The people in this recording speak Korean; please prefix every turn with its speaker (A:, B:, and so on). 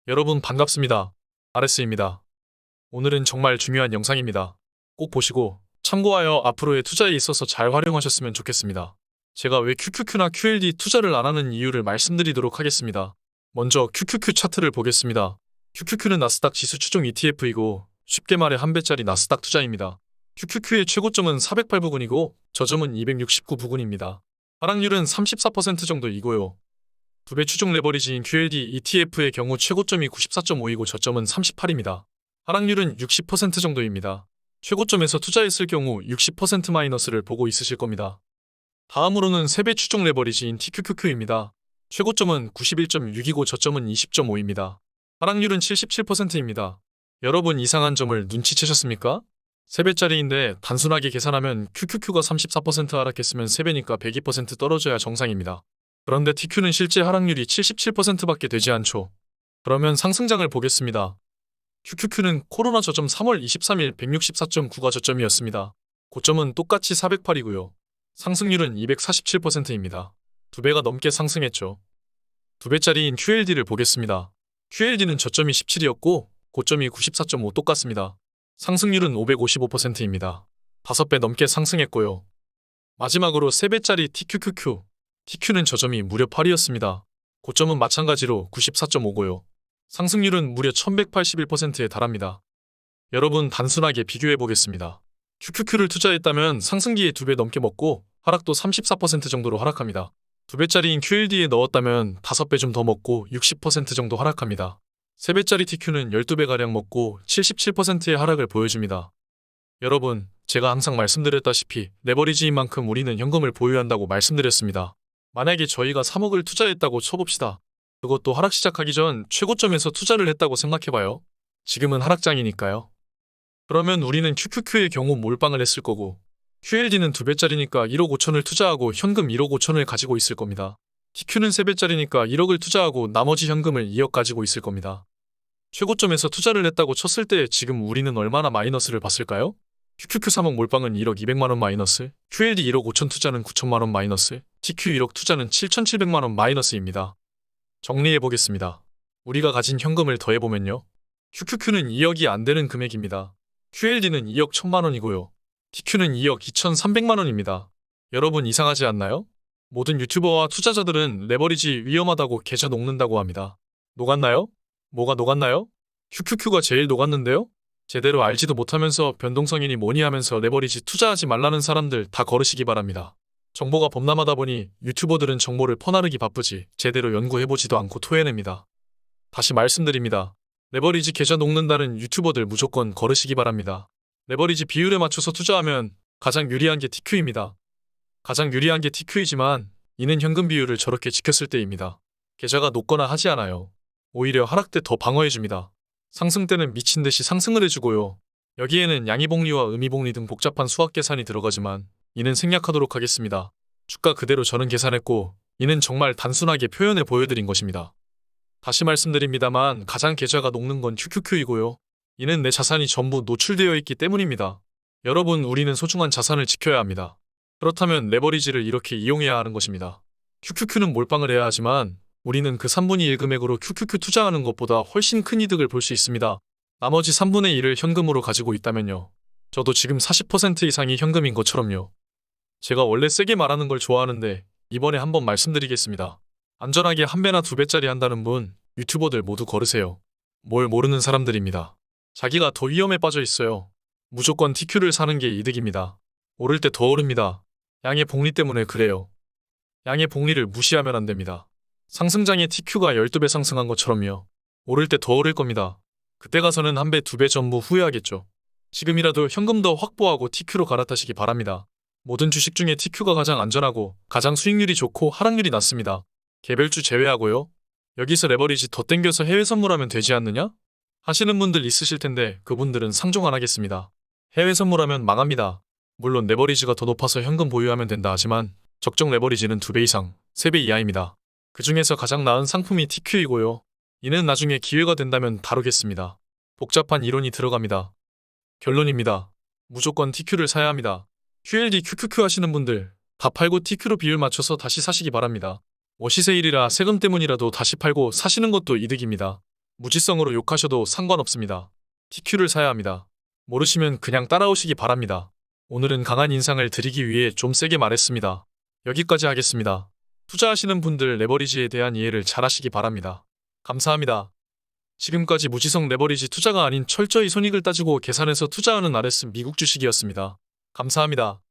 A: 여러분 반갑습니다. 아레스입니다. 오늘은 정말 중요한 영상입니다. 꼭 보시고 참고하여 앞으로의 투자에 있어서 잘 활용하셨으면 좋겠습니다. 제가 왜 QQQ나 QLD 투자를 안 하는 이유를 말씀드리도록 하겠습니다. 먼저 QQQ 차트를 보겠습니다. QQQ는 나스닥 지수 추종 ETF이고 쉽게 말해 한 배짜리 나스닥 투자입니다. QQQ의 최고점은 408부근이고 저점은 269부근입니다. 하락률은 34% 정도이고요. 두 배 추종 레버리지인 QLD ETF의 경우 최고점이 94.5이고 저점은 38입니다. 하락률은 60% 정도입니다. 최고점에서 투자했을 경우 60% 마이너스를 보고 있으실 겁니다. 다음으로는 3배 추종 레버리지인 TQQQ입니다. 최고점은 91.6이고 저점은 20.5입니다. 하락률은 77%입니다. 여러분 이상한 점을 눈치채셨습니까? 3배짜리인데 단순하게 계산하면 QQQ가 34% 하락했으면 3배니까 102% 떨어져야 정상입니다. 그런데 TQ는 실제 하락률이 77%밖에 되지 않죠. 그러면 상승장을 보겠습니다. QQQ는 코로나 저점 3월 23일 164.9가 저점이었습니다. 고점은 똑같이 408이고요. 상승률은 247%입니다. 2배가 넘게 상승했죠. 2배짜리인 QLD를 보겠습니다. QLD는 저점이 17이었고 고점이 94.5 똑같습니다. 상승률은 555%입니다. 5배 넘게 상승했고요. 마지막으로 3배짜리 TQQQ. TQ는 저점이 무려 8이었습니다. 고점은 마찬가지로 94.5고요. 상승률은 무려 1181%에 달합니다. 여러분 단순하게 비교해보겠습니다. QQQ를 투자했다면 상승기에 2배 넘게 먹고 하락도 34% 정도로 하락합니다. 2배짜리인 QLD에 넣었다면 5배 좀 더 먹고 60% 정도 하락합니다. 3배짜리 TQ는 12배가량 먹고 77%의 하락을 보여줍니다. 여러분, 제가 항상 말씀드렸다시피 레버리지인 만큼 우리는 현금을 보유한다고 말씀드렸습니다. 만약에 저희가 3억을 투자했다고 쳐봅시다. 그것도 하락 시작하기 전 최고점에서 투자를 했다고 생각해봐요. 지금은 하락장이니까요. 그러면 우리는 QQQ의 경우 몰빵을 했을 거고 QLD는 2배짜리니까 1억 5천을 투자하고 현금 1억 5천을 가지고 있을 겁니다. TQ는 3배짜리니까 1억을 투자하고 나머지 현금을 2억 가지고 있을 겁니다. 최고점에서 투자를 했다고 쳤을 때 지금 우리는 얼마나 마이너스를 봤을까요? QQQ 3억 몰빵은 1억 200만원 마이너스, QLD 1억 5천 투자는 9천만원 마이너스, TQ 1억 투자는 7,700만원 마이너스입니다. 정리해보겠습니다. 우리가 가진 현금을 더해보면요. QQQ는 2억이 안 되는 금액입니다. QLD는 2억 1천만원이고요. TQ는 2억 2,300만원입니다. 여러분 이상하지 않나요? 모든 유튜버와 투자자들은 레버리지 위험하다고 계좌 녹는다고 합니다. 녹았나요? 뭐가 녹았나요? QQQ가 제일 녹았는데요? 제대로 알지도 못하면서 변동성이니 뭐니 하면서 레버리지 투자하지 말라는 사람들 다 거르시기 바랍니다. 정보가 범람하다 보니 유튜버들은 정보를 퍼나르기 바쁘지 제대로 연구해보지도 않고 토해냅니다. 다시 말씀드립니다. 레버리지 계좌 녹는다는 유튜버들 무조건 거르시기 바랍니다. 레버리지 비율에 맞춰서 투자하면 가장 유리한 게 TQ입니다. 가장 유리한 게 TQ이지만 이는 현금 비율을 저렇게 지켰을 때입니다. 계좌가 녹거나 하지 않아요. 오히려 하락 때 더 방어해줍니다. 상승 때는 미친 듯이 상승을 해주고요. 여기에는 양의복리와 음의복리 등 복잡한 수학 계산이 들어가지만 이는 생략하도록 하겠습니다. 주가 그대로 저는 계산했고 이는 정말 단순하게 표현해 보여드린 것입니다. 다시 말씀드립니다만 가장 계좌가 녹는 건 QQQ이고요. 이는 내 자산이 전부 노출되어 있기 때문입니다. 여러분 우리는 소중한 자산을 지켜야 합니다. 그렇다면 레버리지를 이렇게 이용해야 하는 것입니다. QQQ는 몰빵을 해야 하지만 우리는 그 3분의 1 금액으로 QQQ 투자하는 것보다 훨씬 큰 이득을 볼 수 있습니다. 나머지 3분의 1을 현금으로 가지고 있다면요. 저도 지금 40% 이상이 현금인 것처럼요. 제가 원래 세게 말하는 걸 좋아하는데 이번에 한번 말씀드리겠습니다. 안전하게 한 배나 2배짜리 한다는 분 유튜버들 모두 거르세요. 뭘 모르는 사람들입니다. 자기가 더 위험에 빠져 있어요. 무조건 TQ를 사는 게 이득입니다. 오를 때 더 오릅니다. 양의 복리 때문에 그래요. 양의 복리를 무시하면 안 됩니다. 상승장에 TQ가 12배 상승한 것처럼요. 오를 때 더 오를 겁니다. 그때 가서는 한 배, 2배 전부 후회하겠죠. 지금이라도 현금 더 확보하고 TQ로 갈아타시기 바랍니다. 모든 주식 중에 TQ가 가장 안전하고 가장 수익률이 좋고 하락률이 낮습니다. 개별주 제외하고요. 여기서 레버리지 더 땡겨서 해외 선물하면 되지 않느냐? 하시는 분들 있으실 텐데 그분들은 상종 안 하겠습니다. 해외 선물하면 망합니다. 물론 레버리지가 더 높아서 현금 보유하면 된다 하지만 적정 레버리지는 2배 이상, 3배 이하입니다. 그 중에서 가장 나은 상품이 TQ이고요. 이는 나중에 기회가 된다면 다루겠습니다. 복잡한 이론이 들어갑니다. 결론입니다. 무조건 TQ를 사야 합니다. QLD, QQQ 하시는 분들 다 팔고 TQ로 비율 맞춰서 다시 사시기 바랍니다. 워시세일이라 세금 때문이라도 다시 팔고 사시는 것도 이득입니다. 무지성으로 욕하셔도 상관없습니다. TQ를 사야 합니다. 모르시면 그냥 따라오시기 바랍니다. 오늘은 강한 인상을 드리기 위해 좀 세게 말했습니다. 여기까지 하겠습니다. 투자하시는 분들 레버리지에 대한 이해를 잘 하시기 바랍니다. 감사합니다. 지금까지 무지성 레버리지 투자가 아닌 철저히 손익을 따지고 계산해서 투자하는 RS 미국 주식이었습니다. 감사합니다.